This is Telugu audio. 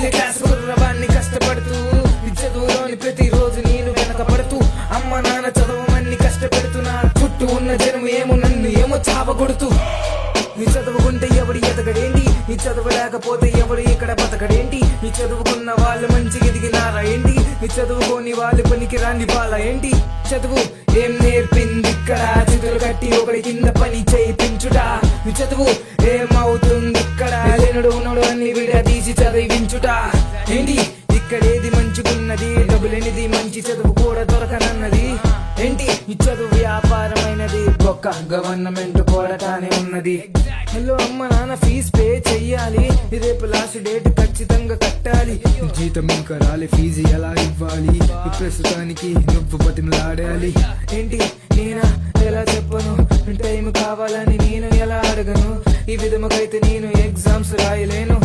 టెన్త్ క్లాస్ కుర్రవాన్ని కష్టపడుతూ చదువులోని ప్రతిరోజు నేను వెనకపడుతూ అమ్మ నాన్న చదవమని కష్టపెడుతున్నా చుట్టూ ఉన్న జనం ఏమో నన్ను ఏమో చావగొడుతూ నీ చదువుకుంటే ఎవడు ఎదగడేంటి నీ చదవలేకపోతే ఎవడు ఇక్కడ బతకడేంటి నీ చదువుకున్న వాళ్ళు మంచిగా ఎదిగినారా ఏంటి నీ చదువుకోని వాళ్ళు పనికి రాని వాళ్ళ ఏంటి చదువు ఏం నేర్పింది ఇక్కడ చేతులు కట్టి ఒకటి కింద పని చేయించుట నీ చదువు ఏమవుతుంది ఇక్కడ లేనుడు ఉన్నాడు అన్ని విడదీసి చదివించుట ఏంటి ఇక్కడేది మంచిగున్నది డబ్బులేనిది మంచి చదువు కూడా దొరకనన్నది ఏంటి ఈ చదువు వ్యాపారమైనది ఒక్క గవర్నమెంట్ పోరాటానే ఉన్నది హలో అమ్మ నాన్న ఫీజు పే చెయ్యాలి రేపు లాస్ట్ డేట్ ఖచ్చితంగా కట్టాలి జీతం ఇంకా రాలే ఫీజు ఎలా ఇవ్వాలి ప్రస్తుతానికి నువ్వు బతిమలాడాలి ఏంటి నేనా ఎలా చెప్పను టైం కావాలని నేను ఎలా అడగను ఈ విధముకైతే నేను ఎగ్జామ్స్ రాయలేను